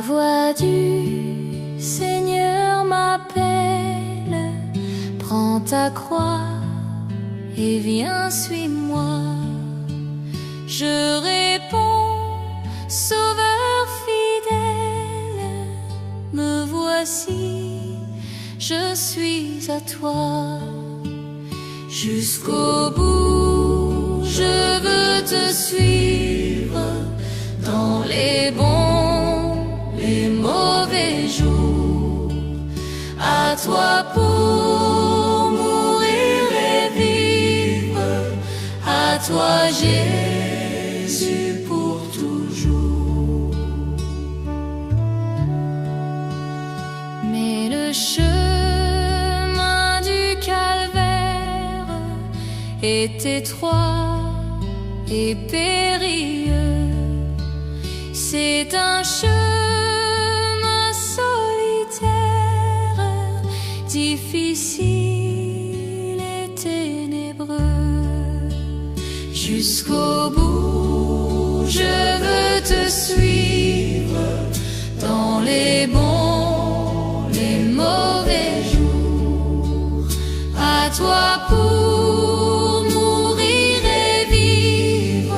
voix du Seigneur m'appelle, prends ta croix et viens, suis-moi. Je réponds, Sauveur fidèle, me voici, je suis à toi. Jusqu'au bout, je veux te suivre dans les bons, les mauvais jours. À toi pour mourir et vivre, à toi Jésus pour toujours. Mais le chemin du calvaire est étroit et périlleux. C'est un chemin solitaire, difficile et ténébreux. Jusqu'au bout, je veux te suivre dans les bons, les mauvais jours. À toi pour mourir et vivre,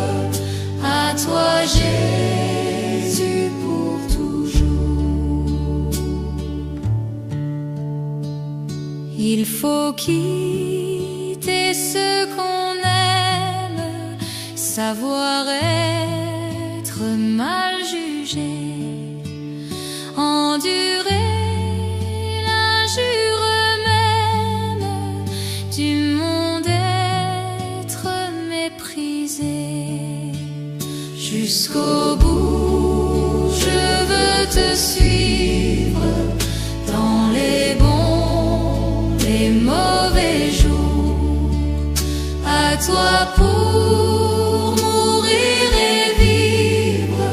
à toi Jésus pour toujours. Il faut quitter ce qu'on aime, savoir être mal jugé, endurer l'injure même du monde, être méprisé. Jusqu'au bout, je veux te suivre dans les bons, les mauvais jours. À toi pour mourir et vivre,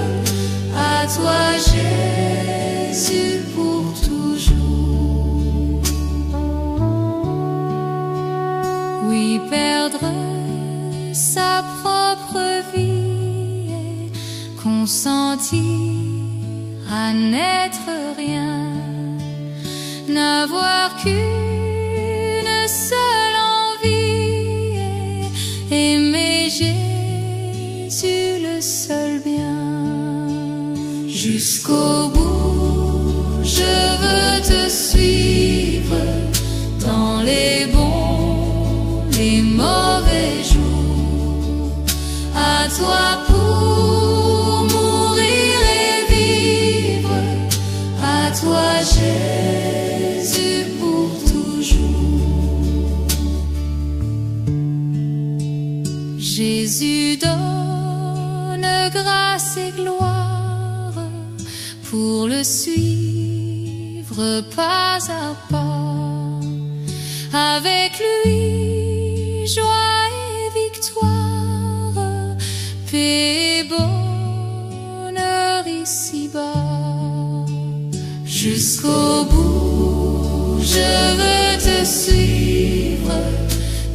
à toi Jésus pour toujours. Oui, perdre sa propre vie et consentir à n'être rien, n'avoir qu'une seule envie, aimer Jésus le seul bien. Jusqu'au bout, je veux te suivre dans les bons, les mauvais jours. À toi pour mourir et vivre, à toi Jésus pour toujours. Jésus donne grâce et gloire pour le suivre pas à pas. Avec lui, joie et victoire, paix et bonheur ici-bas. Jusqu'au bout, je veux te suivre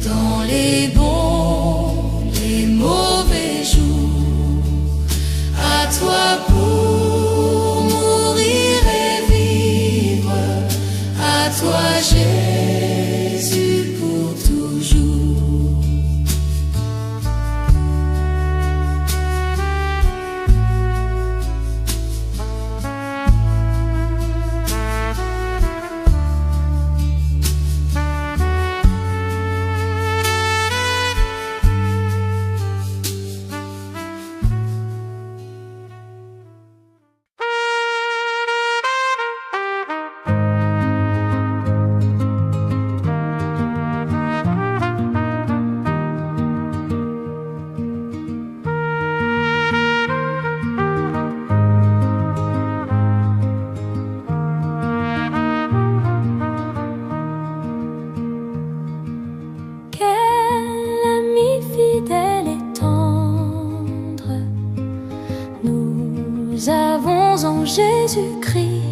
dans les bons, les mauvais jours. À toi pour mourir et vivre, à toi Jésus pour toujours. Nous avons en Jésus-Christ,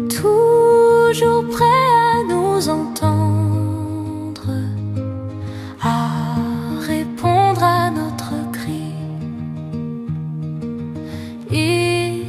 toujours prêt à nous entendre, à répondre à notre cri. Il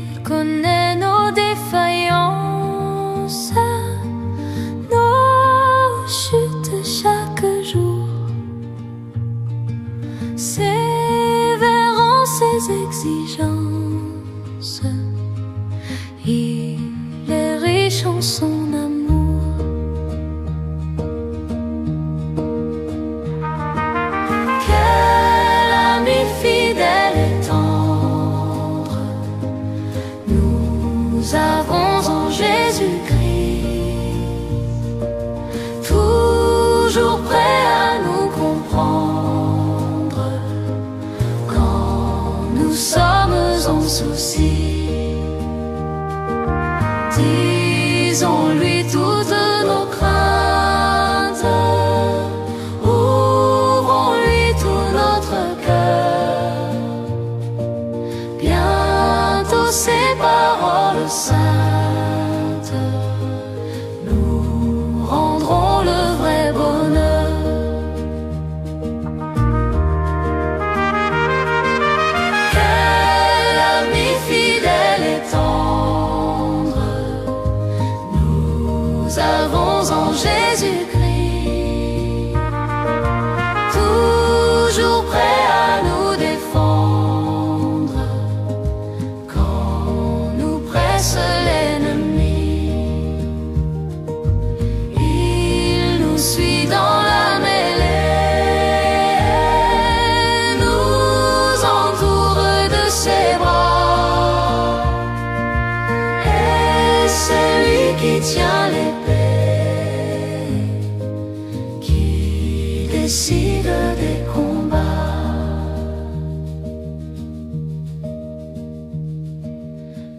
tient l'épée, qui décide des combats.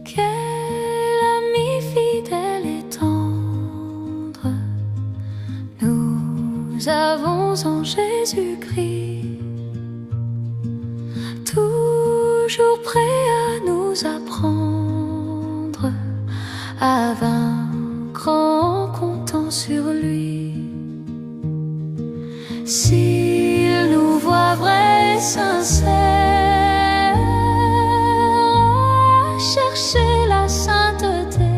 Quel ami fidèle et tendre nous avons en Jésus-Christ, toujours prêt à nous apprendre à vaincre en comptant sur lui. S'il nous voit vrais et sincères, chercher la sainteté,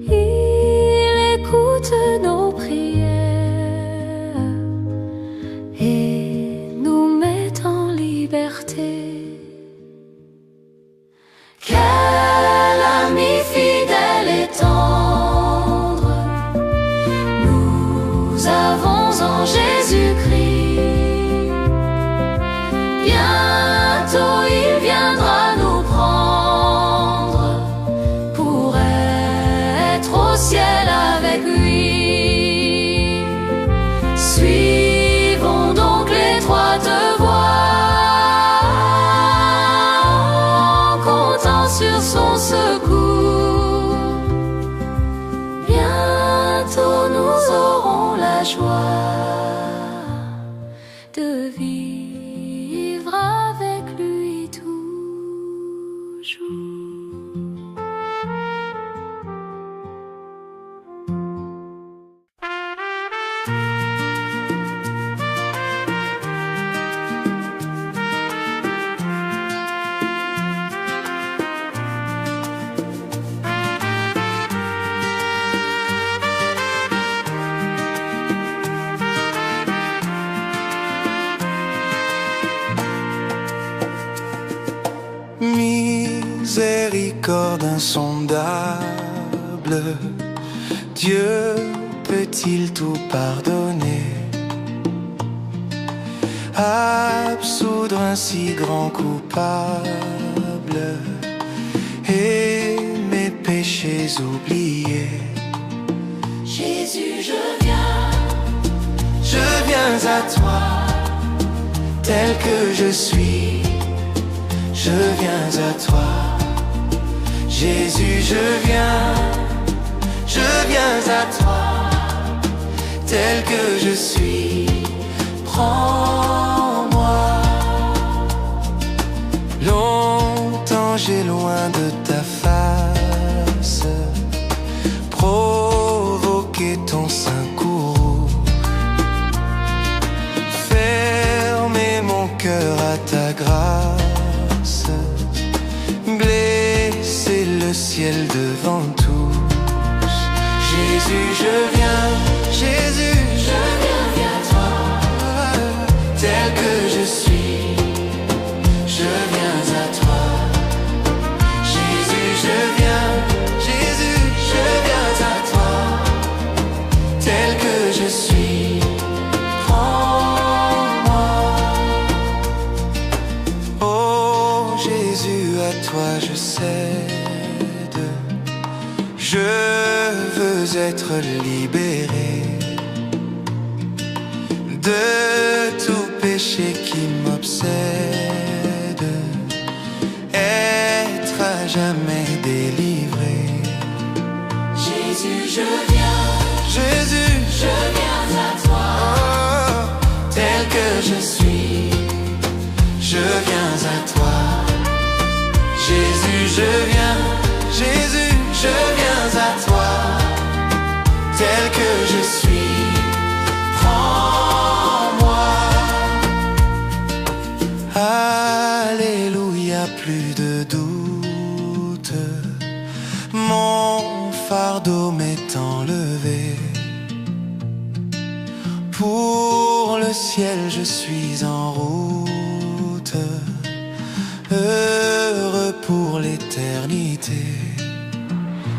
il écoute nos prières et nous met en liberté. Quel ami fidèle et tendre nous avons en Jésus-Christ. Bientôt il viendra nous prendre pour être au ciel avec lui. Suivons donc l'étroite voie, sur son secours. Bientôt nous aurons la joie de vivre avec lui toujours. Miséricorde insondable, Dieu peut-il tout pardonner, absoudre un si grand coupable et mes péchés oubliés? Jésus, je viens à toi, tel que je suis. Je viens à toi, Jésus, je viens à toi, tel que je suis. Prends-moi. Longtemps j'ai loin de ta face provoqué ton saint courroux, fermé mon cœur à ta grâce, blesser le ciel devant tous. Jésus, je viens à toi, tel que je suis. Je viens à toi, Jésus, je viens à toi, tel que je suis. Prends-moi. Oh Jésus, à toi je cède, je veux être libéré de tout péché qui m'obsède, être à jamais délivré. Jésus, je viens à toi, tel que je suis. Je viens à toi, Jésus, je viens à toi, tel que je suis. Prends-moi. Alléluia, plus de doute, mon fardeau m'est enlevé. Pour le ciel je suis en route, heureux pour l'éternité.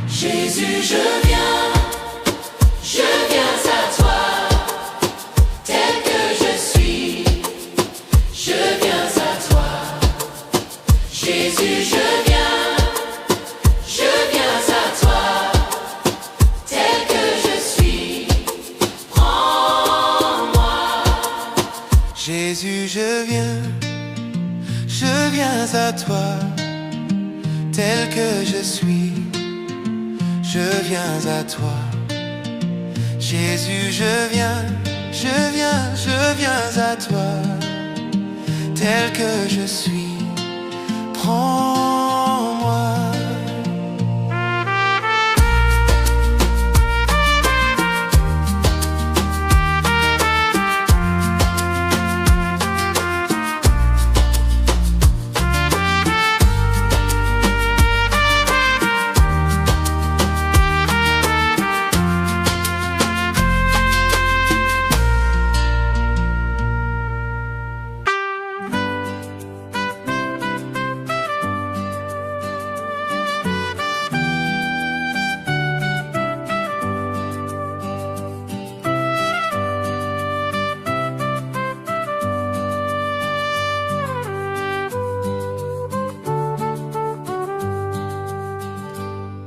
Jésus, je viens à toi, tel que je suis. Je viens à toi, Jésus, je viens à toi. Jésus, je viens à toi, tel que je suis, je viens à toi. Jésus, je viens à toi, tel que je suis, prends-moi.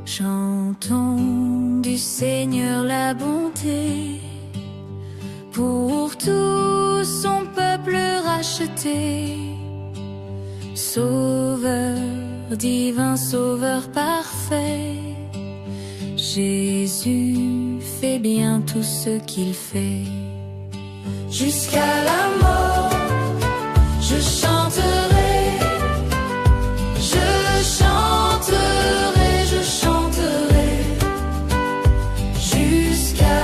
Chantons du Seigneur la bonté, pour tout son peuple racheté. Sauveur divin, sauveur parfait, Jésus fait bien tout ce qu'il fait. Jusqu'à la mort, je chanterai, je chanterai, je chanterai. Jusqu'à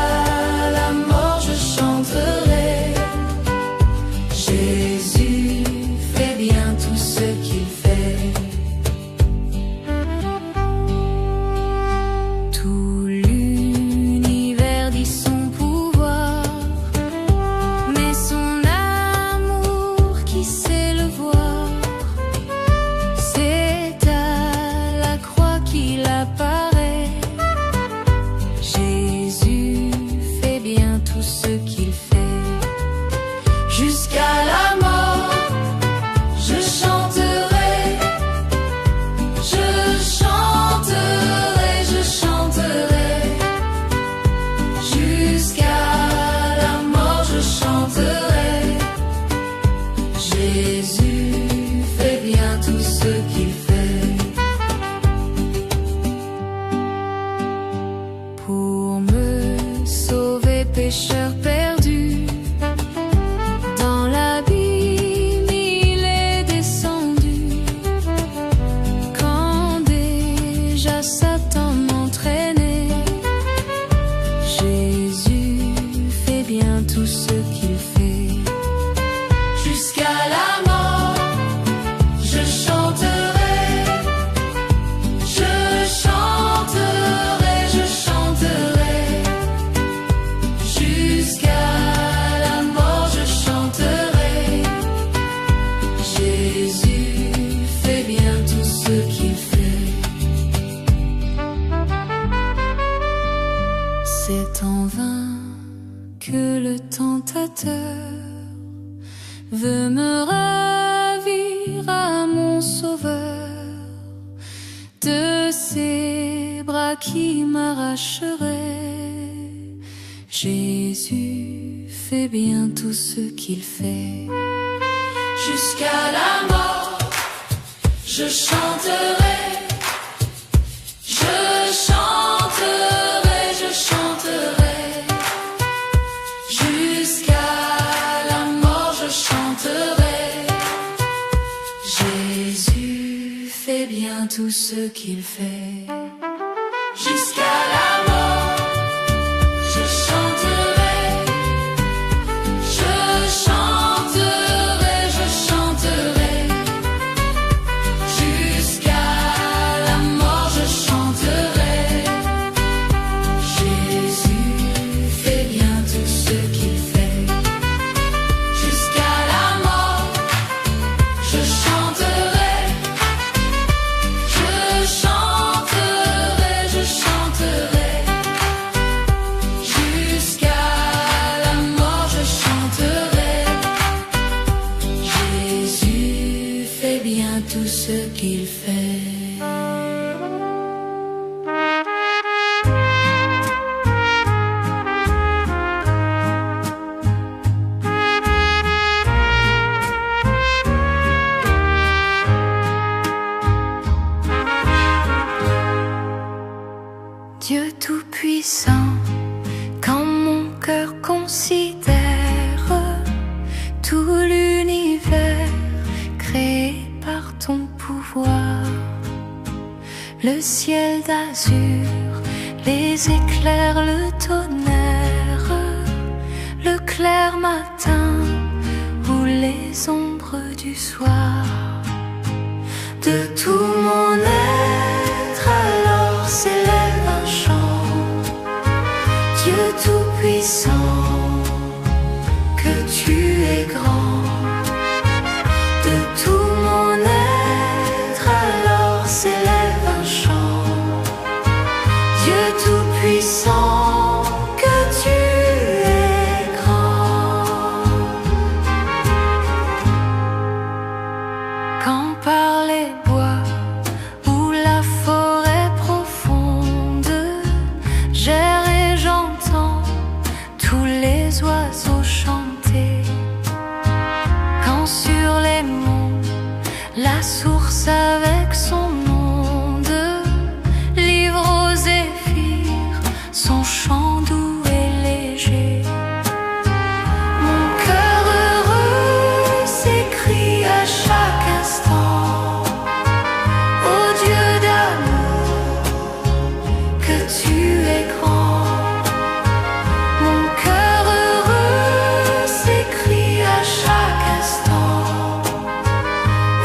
la mort, je chanterai. Jésus fait bien tout ce qu'il fait. Tout l'univers dit son pouvoir, mais son amour, qui sait le voir? C'est à la croix qu'il apparaît. Jésus fait bien tout ce qu'il fait. Jusqu'à la mort, je chanterai, je chanterai, je chanterai. Jusqu'à la mort, je chanterai. Jésus fait bien tout ce qu'il fait. Pour me sauver, pécheur perdu, dans l'abîme il est descendu. Quand déjà Satan m'entraînait, Jésus fait bien tout ce qu'il fait. Jusqu'à la mort, je chanterai, je chanterai, je chanterai. Jusqu'à la mort, je chanterai. Jésus fait bien tout ce qu'il fait. C'est en vain que le tentateur veut me ravir à mon sauveur de ses bras qui m'arracheraient. Jésus fait bien tout ce qu'il fait. Jusqu'à la mort, je chanterai, je chanterai, je chanterai. Jusqu'à la mort, je chanterai. Jésus fait bien tout ce qu'il fait. Jusqu'à la mort, je chanterai, je chanterai, je chanterai. Jusqu'à la mort, je chanterai. Jésus fait bien tout ce qu'il fait. Jusqu'à la mort, je chanterai, je chanterai. considère tout l'univers créé par ton pouvoir. Le ciel d'azur, les éclairs, le tonnerre, le clair matin ou les ombres du soir. De tout mon être alors s'élève un chant. Dieu tout-puissant, que tu es grand. De tout mon être alors s'élève un chant. Dieu tout-puissant, que tu es grand. Quand par les bois ou la forêt profonde, j'erre et j'entends tous les oiseaux chanter. Quand sur les monts, la source avec son monde livre aux zéphyrs son chant doux et léger. Mon cœur heureux s'écrie à chaque instant: ô Dieu d'amour, que tu es grand. Mon cœur heureux s'écrie à chaque instant: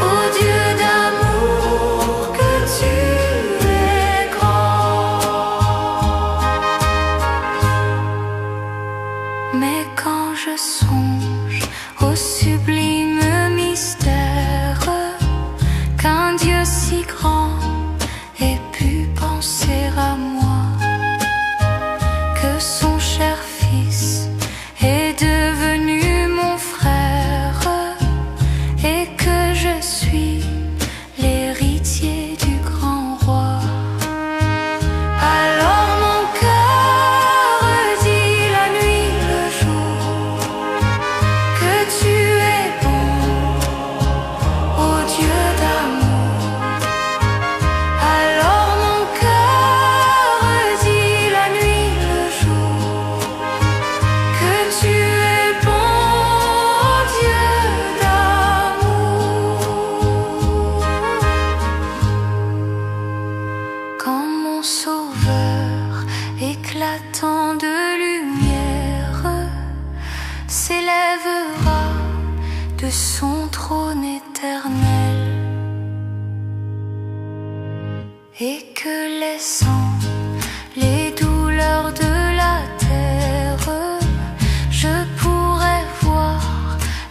ô Dieu d'amour, que tu es grand. Mais quand je songe au sublime mystère qu'un Dieu si grand ait pu penser à moi, que son cher Fils est devenu mon frère et que je suis l'héritier du grand roi, alors mon cœur dit la nuit, le jour, que tu es bon, ô Dieu d'amour. Alors mon cœur dit la nuit, le jour, que tu es bon, ô Dieu d'amour. Quand mon sauveur éclatant de lumière s'élèvera de son trône éternel, et que laissant les douleurs de la terre, je pourrai voir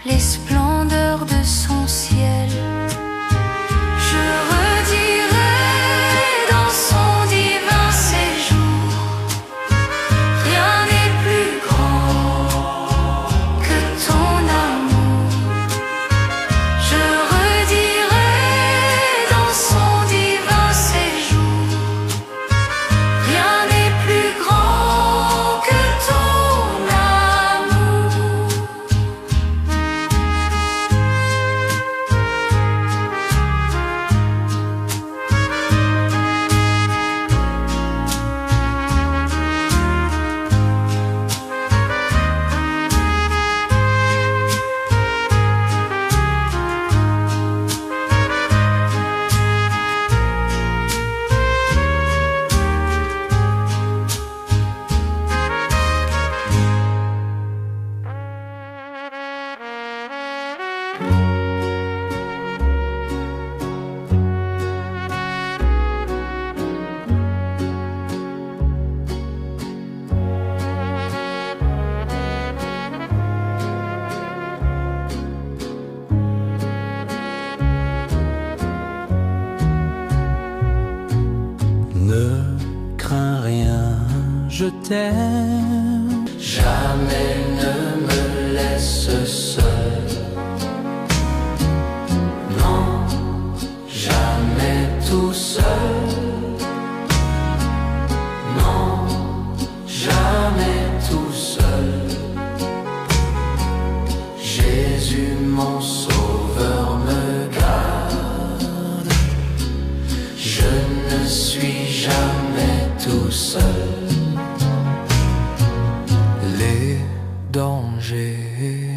les splendeurs de son ciel. Je redirai dans son divin séjour: rien n'est plus grand que ton amour. Je redirai dans son divin séjour: rien n'est plus grand que ton amour. Ne crains rien, je t'aime. Jamais ne me laisse seul. Non, jamais tout seul. Non, jamais tout seul. Jésus, mon sauveur, me garde. Je ne suis jamais tout seul. danger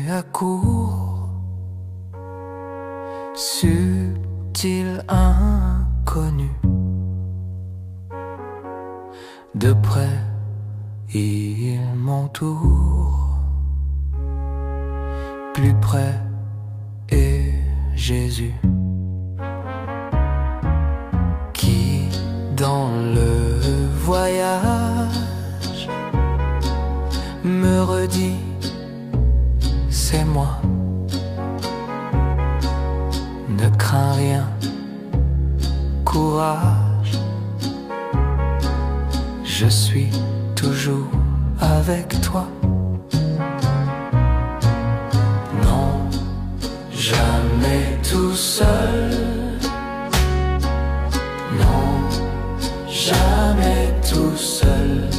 à court, subtil inconnu. De près, il m'entoure, plus près est Jésus, qui dans le voyage me redit, c'est moi. Ne crains rien, courage, je suis toujours avec toi. Non, jamais tout seul. Non, jamais tout seul.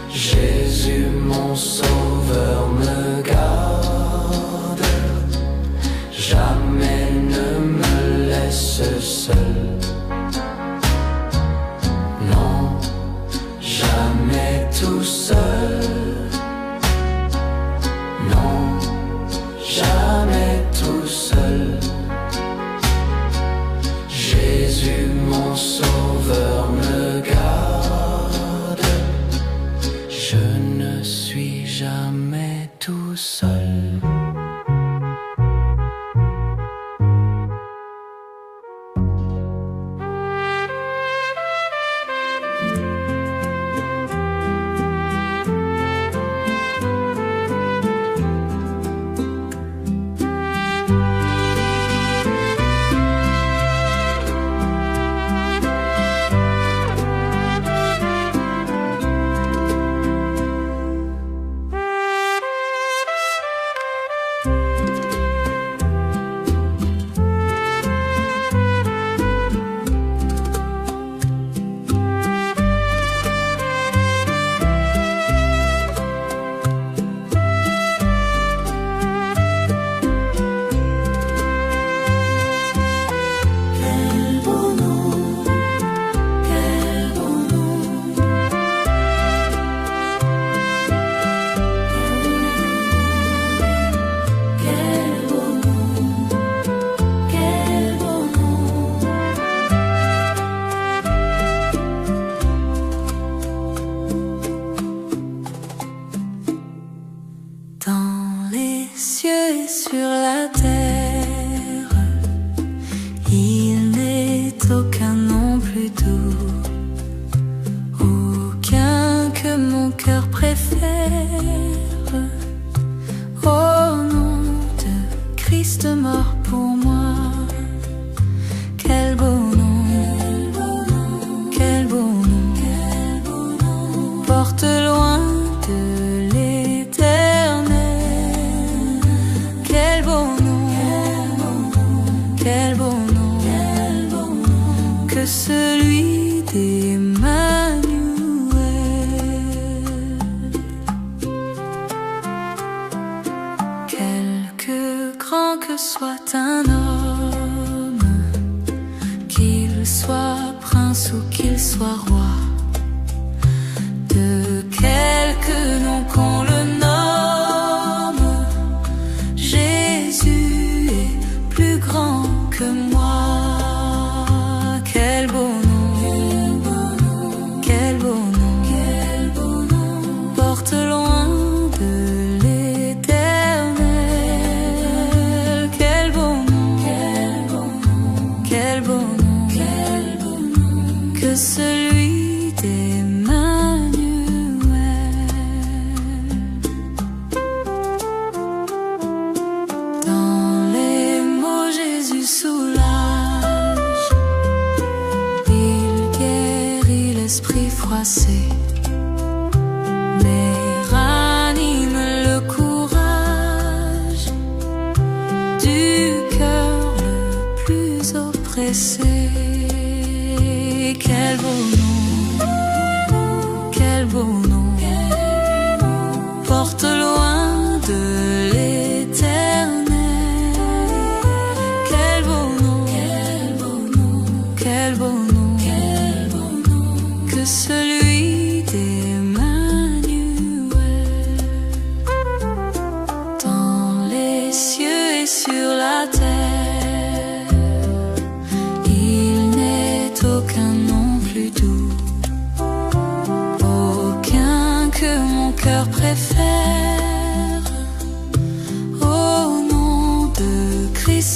Jésus mon sauveur me garde, jamais ne me laisse seul. Non, jamais tout seul. Non, jamais tout seul. Jésus mon sauveur me garde, je ne suis jamais tout seul. Dans les cieux et sur la terre, il n'est aucun nom plus doux, aucun que mon cœur préfère. Au nom de Christ mort pour moi, quel beau nom, quel beau nom, porte loin de l'éternel. Quel beau nom, quel beau nom, que celui d'Emmanuel. Quelque grand que soit un homme, qu'il soit prince ou qu'il soit roi, de quelque nom qu'on le nomme, Jésus est plus grand que moi. Quel beau nom, quel beau nom, porte loin de l'éternel. Quel beau nom, quel beau nom, que celui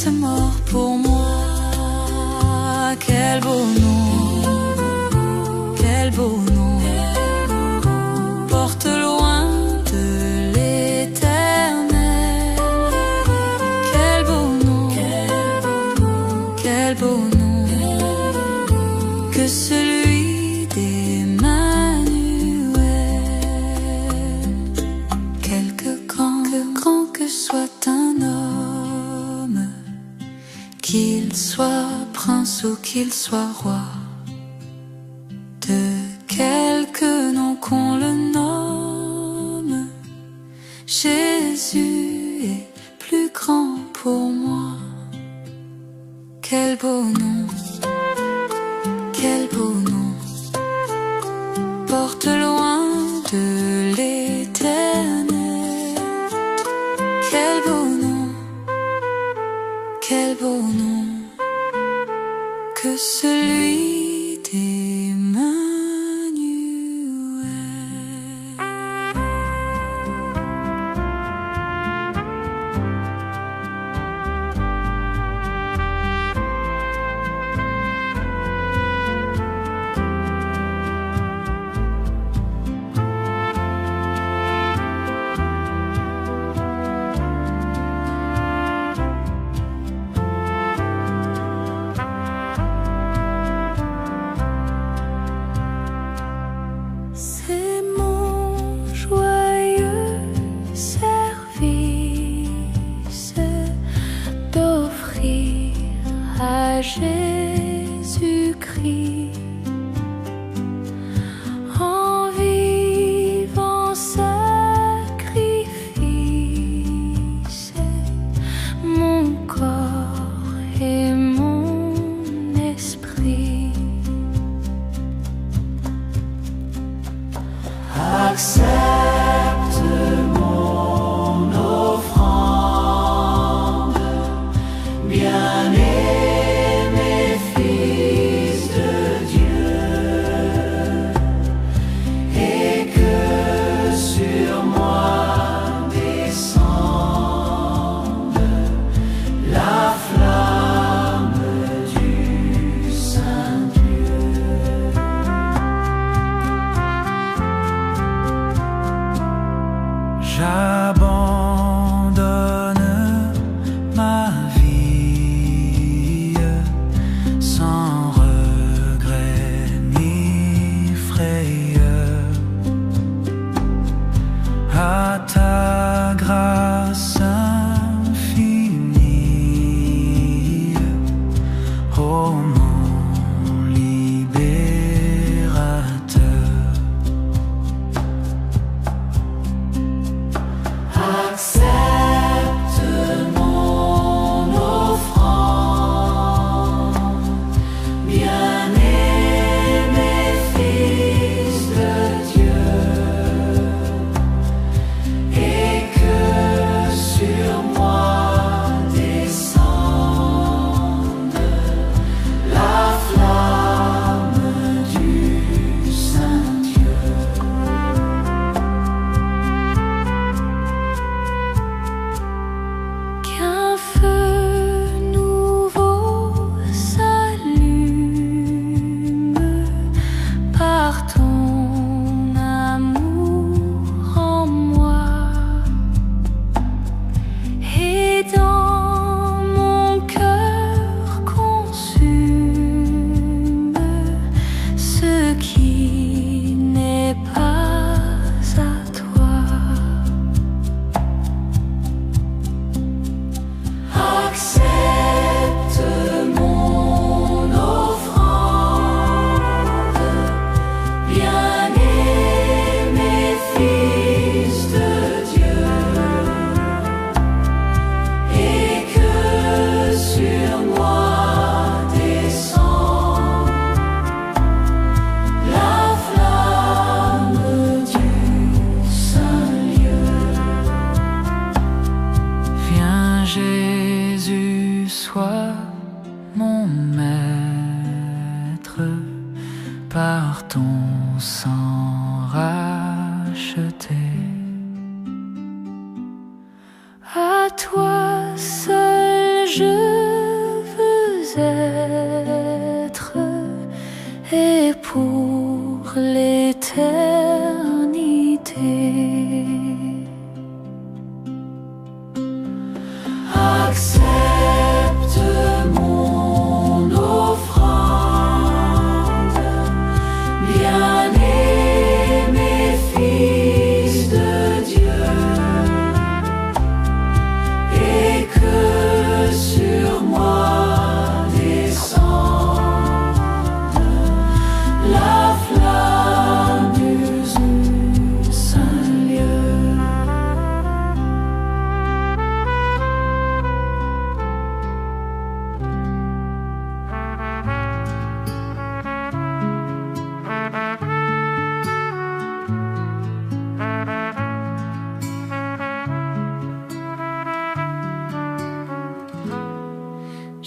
c'est mort pour moi. Quel beau nom, quel beau nom, porte loin de l'éternel. Quel beau nom, quel beau nom, que celui d'Emmanuel. Quelque grand que soit un homme, qu'il soit prince ou qu'il soit roi, de quelque nom qu'on le nomme, Jésus est plus grand pour moi. Quel beau nom, quel beau nom, porte loin de l'éternel. Quel beau nom, quel beau nom, que celui Jésus-Christ, en vivant sacrifice, mon corps et mon esprit. Accepte mon offrande, bien-aimé Fils de Dieu, et que sur moi descende la flamme du Saint-Dieu. J'abandonne ma vie sans regret ni frayeur à ta grâce infinie, ô mon libérateur. Accepte mon offrande, bien-aimé Fils de Dieu, et que sur moi descende la flamme du Saint-Dieu. Qu'un feu nouveau s'allume par ton amour en moi, et dans mon cœur consume ce qui n'est pas à toi. Accepte mon offrande, bien-aimé Fils de Dieu, et que sur moi descende la flamme du Saint-Lieu. Viens Jésus, sois mon maître, par ton sang racheté. À toi seul je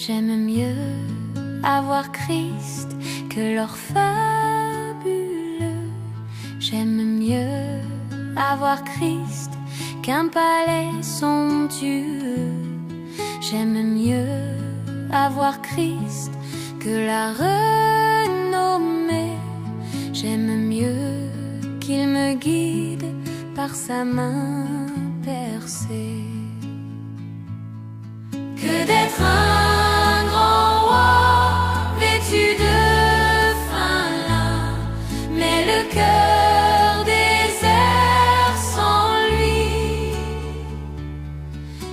J'aime mieux avoir Christ que l'or fabuleux. J'aime mieux avoir Christ qu'un palais somptueux. J'aime mieux avoir Christ que la renommée. J'aime mieux qu'il me guide par sa main percée que d'être un grand roi vêtu de fin lin, mais le cœur désert sans lui.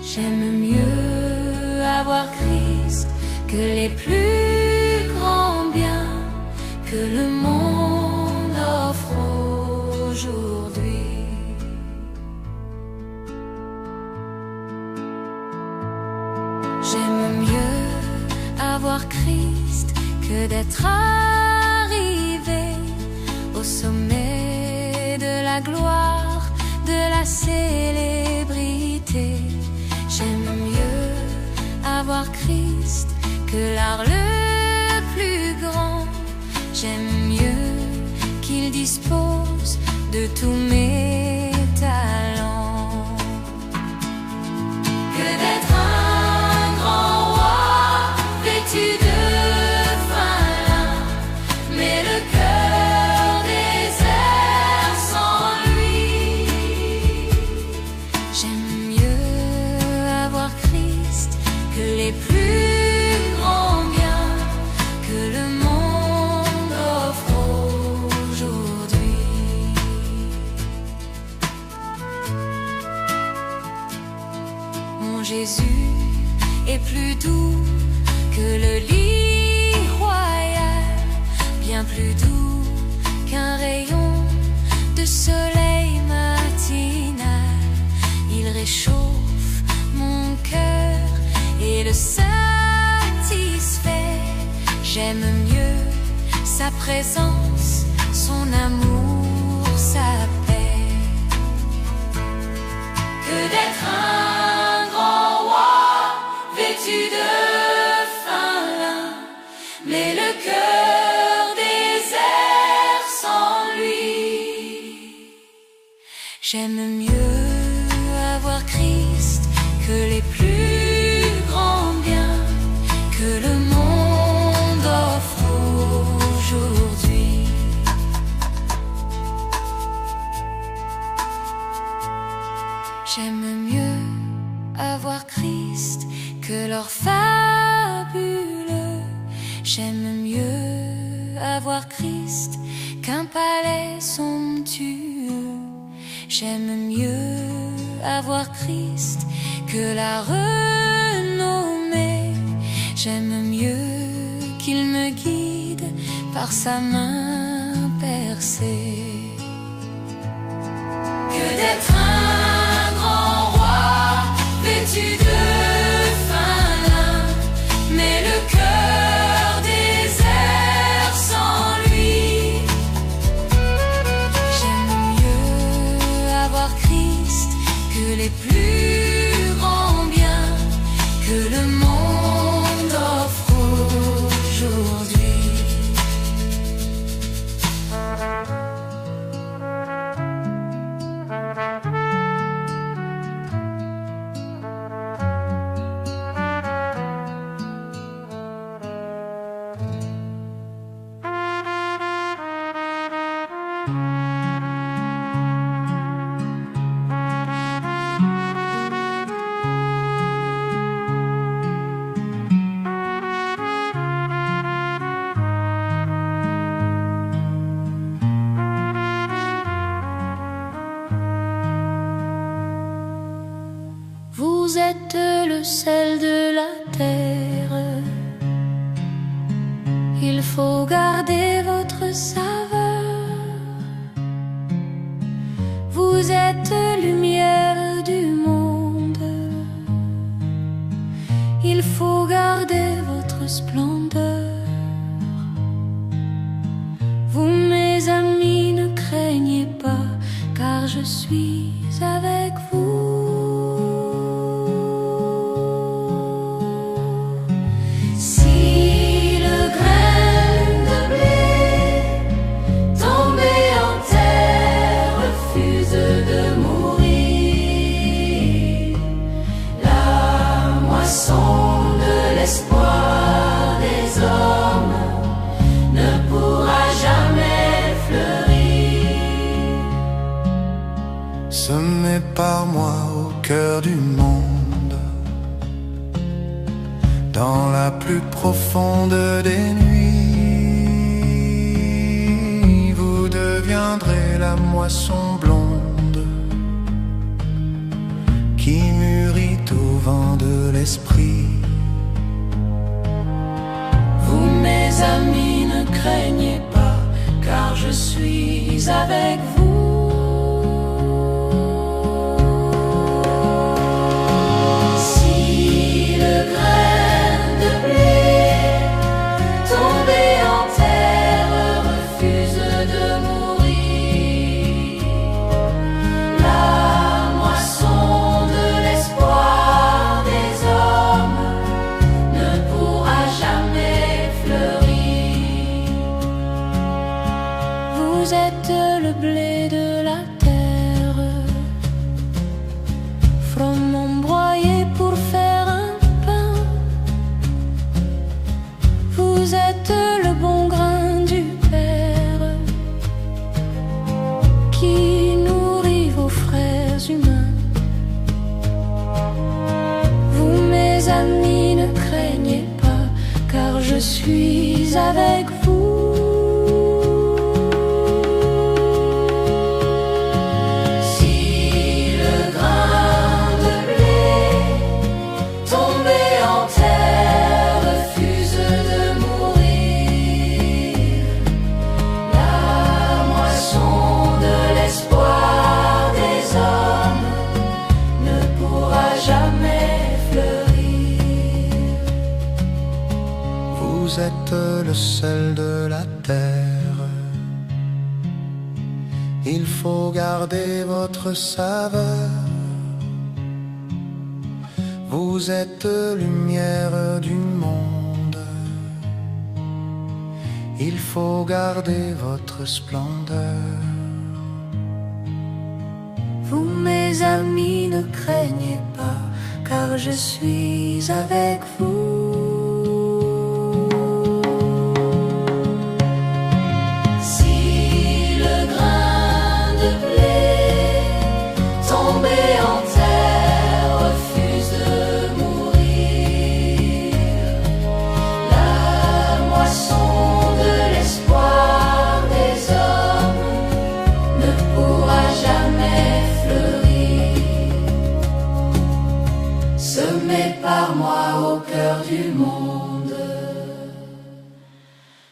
J'aime mieux avoir Christ que les plus grands biens que le monde offre aujourd'hui. J'aime mieux avoir Christ que d'être arrivé au sommet de la gloire, de la célébrité. J'aime mieux avoir Christ que l'art le plus grand. J'aime mieux qu'il dispose de tous mes talents que d'être un grand roi vêtu de fin lin, mais le cœur désert sans lui. J'aime mieux avoir Christ que les plus grands biens que le monde offre aujourd'hui. Mon Jésus est plus doux que le lit royal, bien plus doux qu'un rayon de soleil matinal. Il réchauffe mon cœur et le satisfait. J'aime mieux sa présence, son amour, sa paix que d'être un grand roi vêtu de fin lin, mais le cœur désert sans lui. J'aime mieux avoir Christ que les plus grands biens que le monde offre aujourd'hui. J'aime mieux avoir Christ que l'or fabuleux. J'aime mieux avoir Christ qu'un palais somptueux. J'aime mieux avoir Christ que la renommée. J'aime mieux qu'il me guide par sa main percée que d'être un grand roi vêtu de fin lin, mais le cœur désert sans lui. J'aime mieux avoir Christ que les plus grands biens que le monde offre aujourd'hui. Vous êtes le sel de la terre. Il faut garder votre saveur. Vous êtes lumière du monde. Il faut garder votre splendeur. Vous, mes amis, ne craignez pas, car je suis avec vous. semé par moi au cœur du monde. Dans la plus profonde des nuits, vous deviendrez la moisson blonde qui mûrit au vent de l'esprit. Vous, mes amis, ne craignez pas, car je suis avec vous. Si le grain de blé tombé en terre refuse de mourir, la moisson de l'espoir des hommes ne pourra jamais fleurir. Vous êtes le blé de la terre, froment broyé pour faire un pain. Vous êtes le bon grain du Père qui nourrit vos frères humains. Vous, mes amis, ne craignez pas, car je suis avec vous. Si le grain de blé tombé en terre refuse de mourir, la moisson de l'espoir des hommes ne pourra jamais fleurir. Vous êtes le sel de la terre. Il faut garder votre saveur. Vous êtes lumière du monde. Il faut garder votre splendeur. Vous, mes amis, ne craignez pas, car je suis avec vous. Si le grain de blé tombé en terre refuse de mourir, la moisson de l'espoir des hommes ne pourra jamais fleurir. Semé par moi au cœur du monde,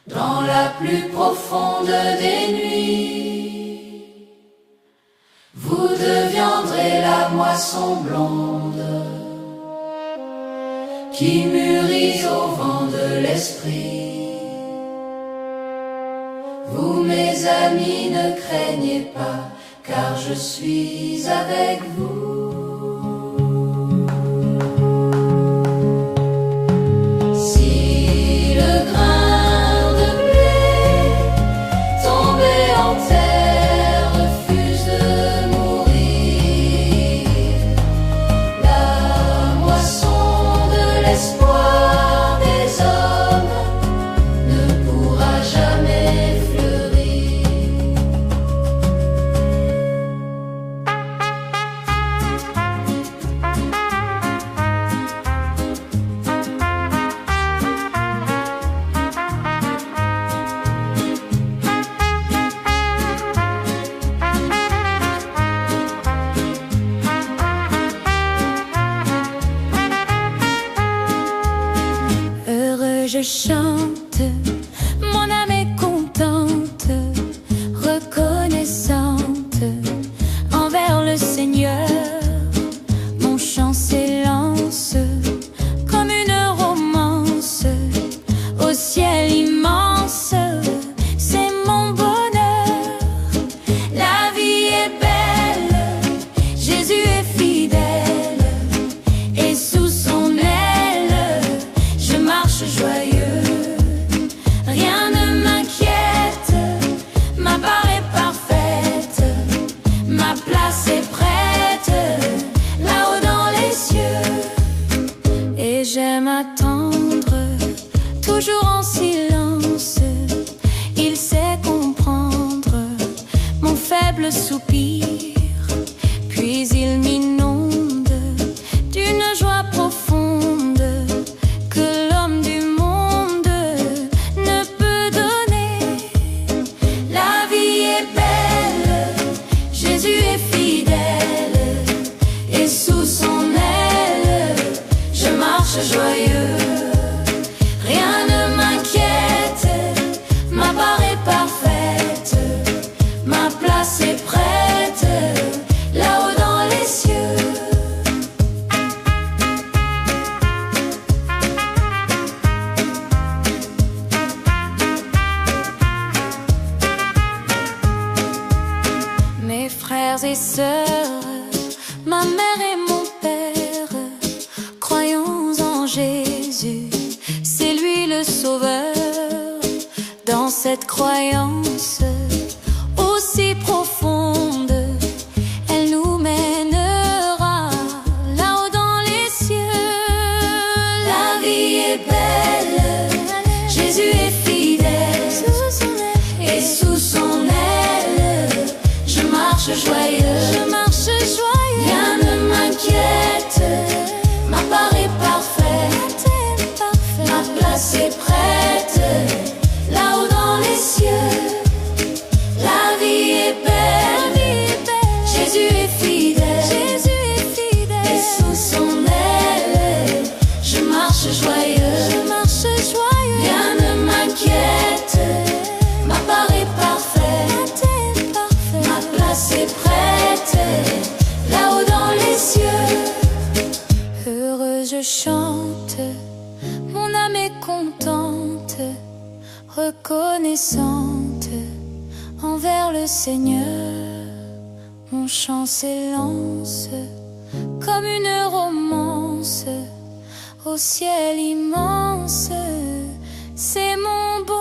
dans la plus profonde des nuits, vous deviendrez la moisson blonde qui mûrit au vent de l'esprit. Vous, mes amis, ne craignez pas, car je suis avec vous. Si le grain de blé tombé en terre refuse de mourir, la moisson de l'espoir des hommes ne pourra jamais fleurir. Heureux je chante, mon âme est contente, reconnaissante envers le Seigneur. Mon chant s'élance comme une romance au ciel immense. C'est mon bonheur, la vie est belle, Jésus est fidèle, et sous son aile je marche joyeux, puis il m'inonde d'une joie profonde que l'homme du monde ne peut donner. La vie est belle, Jésus est fidèle, et sous son aile, je marche joyeux. Rien ne m'inquiète, ma part est parfaite, ma place est prête, là-haut dans les cieux. Mes frères et sœurs, ma mère et mon père, croyons en Jésus, c'est lui le sauveur. Dans cette croyance aussi profonde, elle nous mènera là-haut dans les cieux. La vie est belle, Jésus est fidèle, et sous son aile, je marche joyeux. Rien ne m'inquiète, ma part est parfaite, ma place est prête, là-haut dans les cieux. La vie est belle, Jésus est fidèle, et sous son aile, je marche joyeux. Rien ne m'inquiète, ma part est parfaite, ma place est prête, là-haut dans les cieux. Heureuse je chante, mon âme est contente, reconnaissante envers le Seigneur. Mon chant s'élance comme une romance au ciel immense, c'est mon bonheur.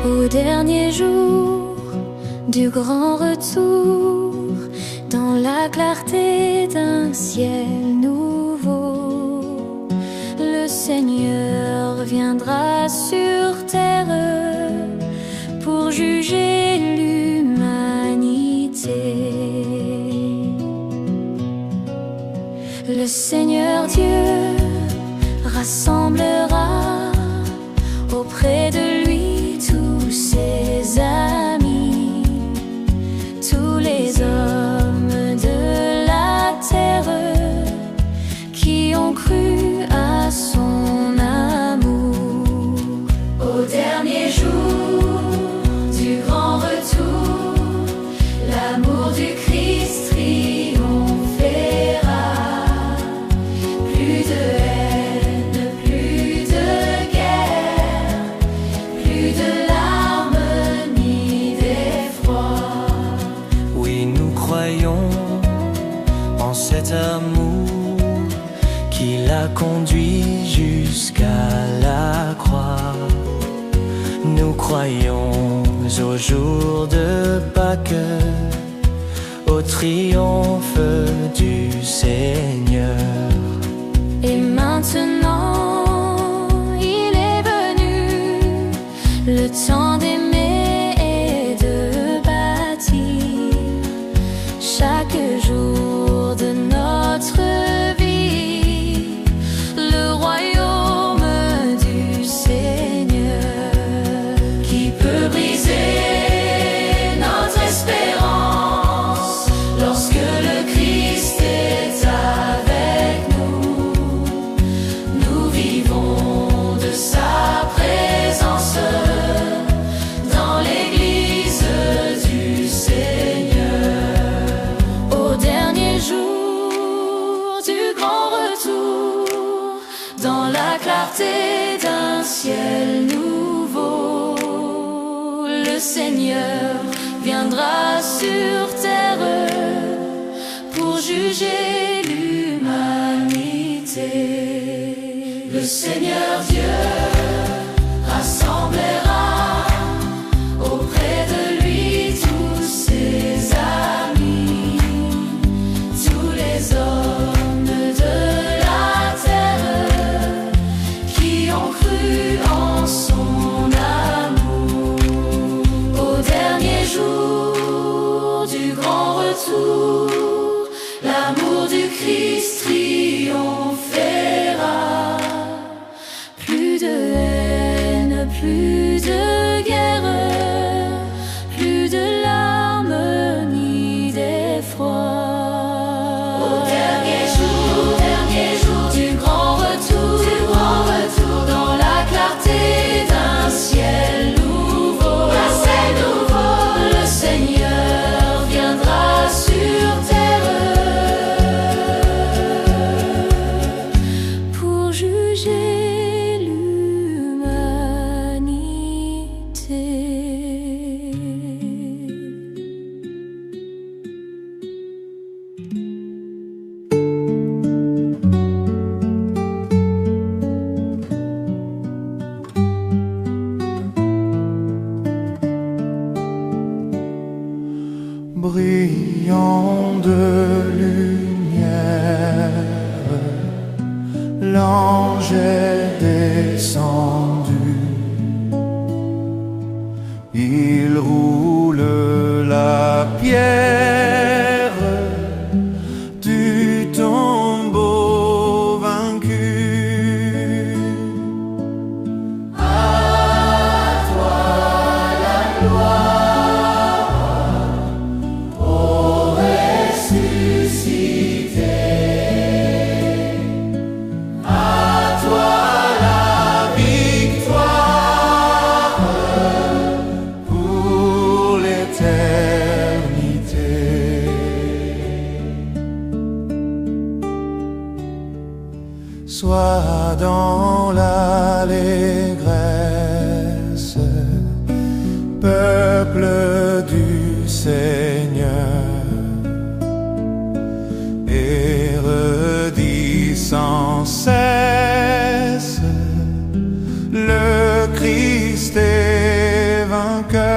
Au dernier jour du grand retour, dans la clarté d'un ciel nouveau, le Seigneur viendra sur terre pour juger l'humanité. Le Seigneur Dieu rassemblera auprès de lui tous ses amis, tous les hommes de la terre qui ont cru à son amour. Au dernier jour du grand retour, l'amour du Christ triomphera. Plus de haine, plus de guerre, plus de larmes ni d'effroi. Oui, nous croyons en cet amour qui l'a conduit jusqu'à la croix. Nous croyons au jour de Pâques, au triomphe du Seigneur. Et maintenant, il est venu le temps d'aimer et de bâtir chaque jour de notre vie le royaume du Seigneur. Qui peut briser notre espérance lorsque le Christ est avec nous? Nous vivons de sa présence dans l'église du Seigneur. Au dernier jour du grand retour, dans la clarté d'un ciel nouveau, le Seigneur viendra sur terre pour juger l'humanité. Le Seigneur Dieu rassemblera Christ triomphera. Plus de haine, plus de guerre, plus de larmes ni d'effroi. Au dernier jour du grand retour, dans la clarté d'un ciel nouveau, le Seigneur viendra sur terre pour juger l'humanité. Brillant de lumière, l'ange est descendu. Il roule la pierre du tombeau vaincu. Sois dans l'allégresse, peuple du Seigneur, et redis sans cesse, le Christ est vainqueur.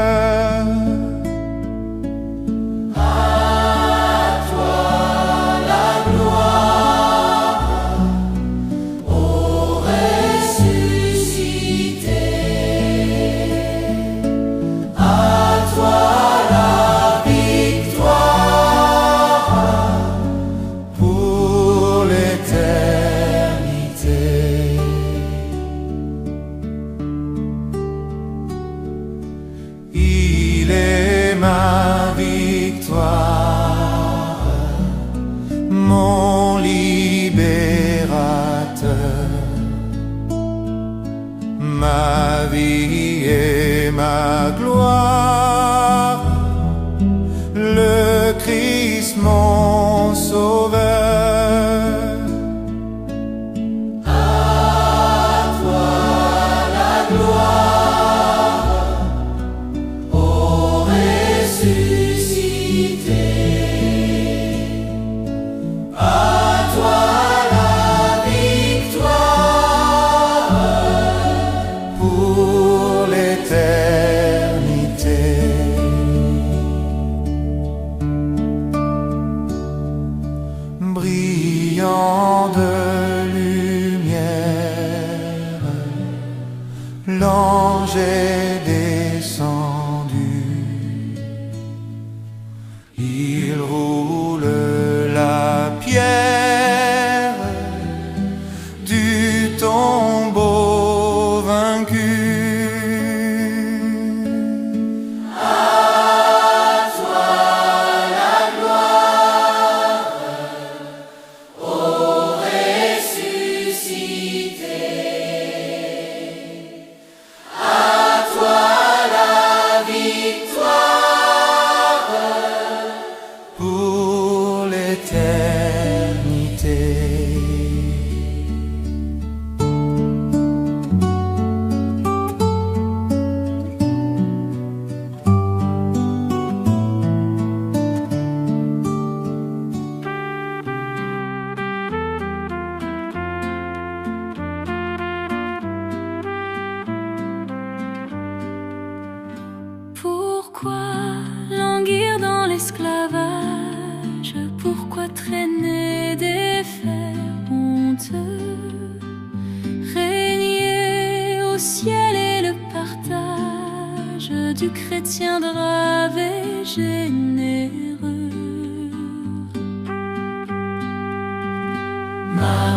Il est ma victoire, mon libérateur, ma vie et ma gloire, le Christ mon sauveur. Pour l'éternité, brillant de lumière, l'ange est descendu. Il roule la pierre du tombeau vaincu. Pour l'éternité. Pourquoi languir dans l'esclavage? Pourquoi traîner des fers honteux? Régner au ciel et le partage du chrétien brave et généreux.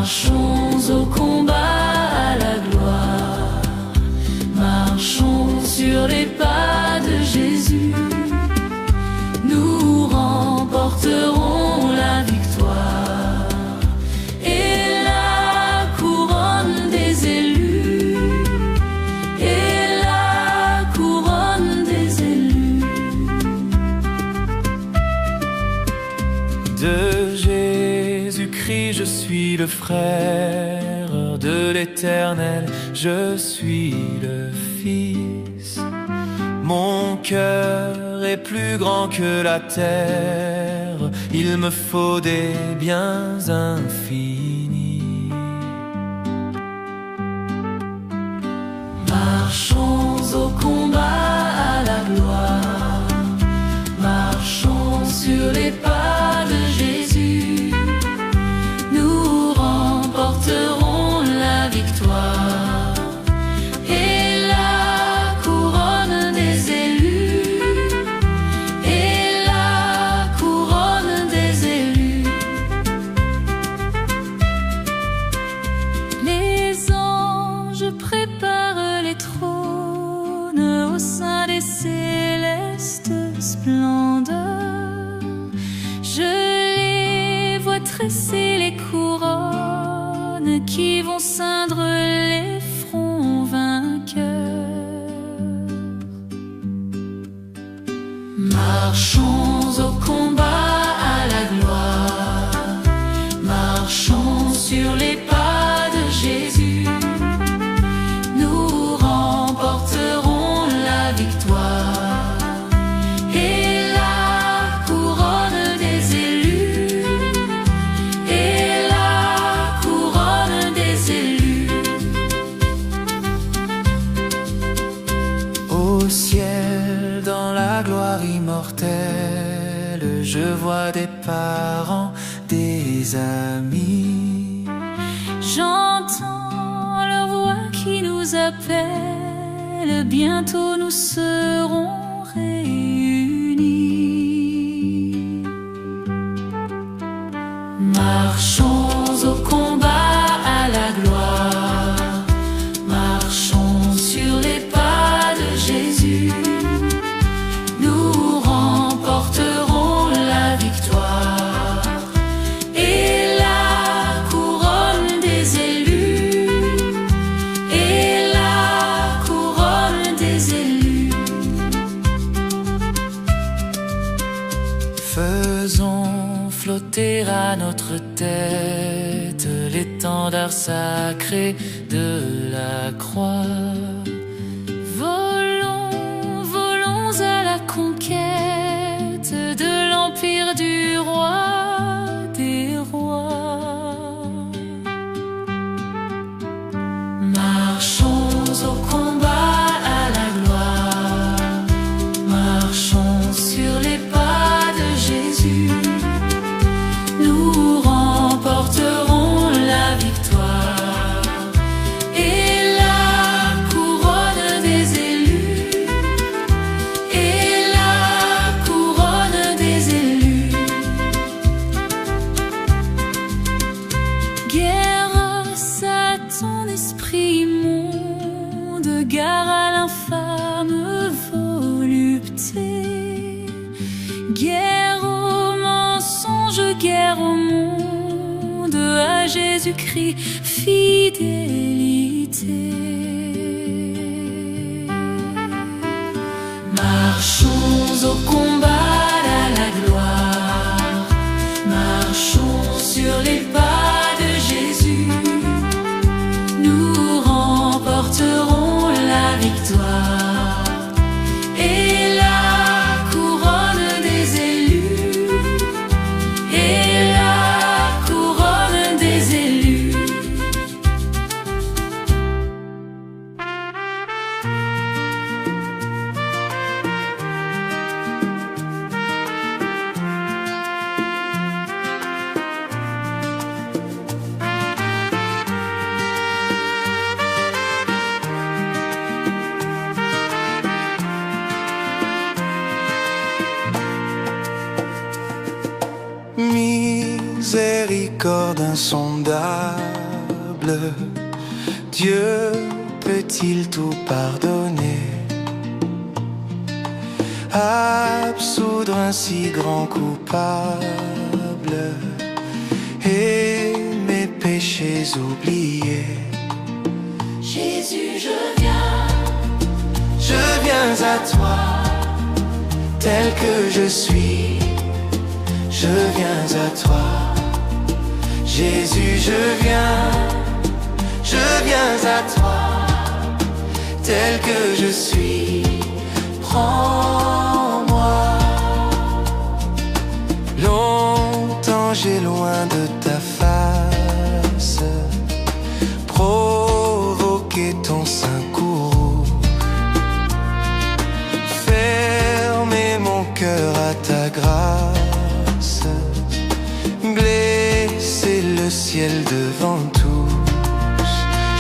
Marchons au combat à la gloire, marchons sur les pas de Jésus. Nous remporterons la victoire et la couronne des élus, et la couronne des élus. De Jésus-Christ, je suis le frère de l'Éternel, je suis le Fils. Mon cœur est plus grand que la terre, il me faut des biens infinis. Marchons au combat à la gloire, marchons sur les pas de Jésus. Nous remporterons la victoire et la couronne des élus, et la couronne des élus. Les anges préparent les trônes au sein des célestes splendeurs. Je les vois tresser les couronnes qui vont ceindre les fronts vainqueurs. Marchons au combat à la gloire, marchons sur les pas de Jésus. Nous remporterons la victoire et la couronne des élus, et la couronne des élus. Au ciel, dans la gloire immortelle, je vois des parents, des amis. J'entends leur voix qui nous appelle, bientôt nous serons réunis. Marchons au combat à la gloire, marchons sur les pas de Jésus. Nous remporterons la victoire et la couronne des élus, et la couronne des élus. Faisons flotter à notre tête l'étendard sacré de la croix. Volons, volons à la conquête de l'empire du roi des rois. Marchons au combat à la gloire, marchons sur les pas de Jésus. Nous remporterons la victoire et la couronne des élus, et la couronne des élus. Guerre Satan, esprit immonde, gare à l'infâme volupté. Guerre au mensonge, guerre au monde, à Jésus-Christ fidélité. Marchons au combat à la gloire, marchons sur les pas de Jésus. Nous remporterons la victoire et la couronne des élus, et la couronne des élus. miséricorde insondable, Dieu peut-il tout pardonner, absoudre un si grand coupable et mes péchés oubliés? Jésus, je viens à toi, tel que je suis, je viens à toi. Jésus, je viens à toi, tel que je suis, prends-moi. Longtemps j'ai loin de ta face provoqué ton sein courroux, fermé mon cœur à ta grâce, blessé le ciel devant tous.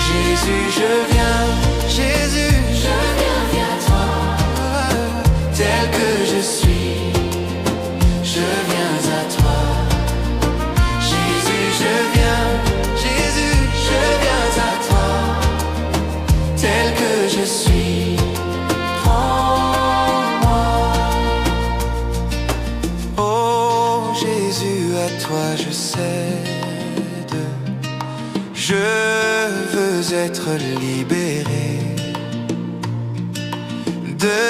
Jésus, je viens à toi, tel que je suis, je viens à toi. Jésus, je viens à toi, tel que je suis, prends-moi. Oh Jésus, à toi je cède, je veux être libéré de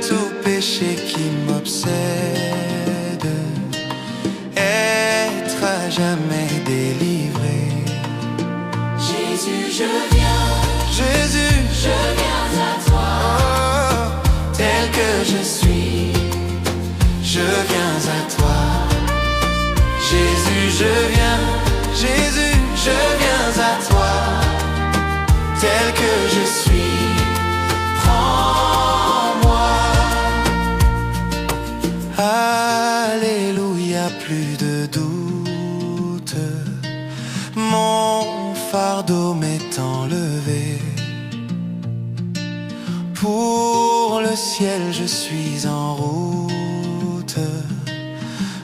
tout péché qui m'obsède, être à jamais délivré. Jésus, je viens à toi, tel que je suis, je viens à toi. Jésus, je viens à toi, tel que je suis, prends-moi. Alléluia, plus de doute, mon fardeau m'est enlevé. Pour le ciel je suis en route,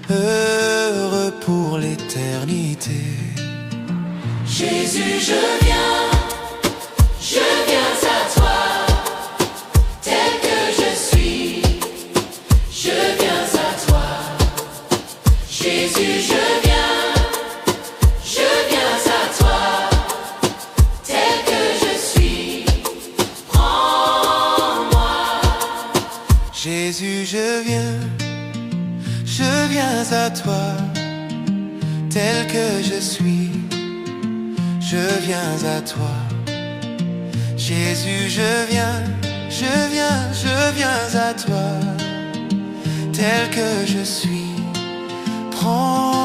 heureux pour l'éternité. Jésus, je viens à toi, tel que je suis, je viens à toi. Jésus, je viens à toi, tel que je suis, prends-moi. Jésus, je viens à toi, tel que je suis, je viens à toi. Jésus, je viens à toi, tel que je suis, prends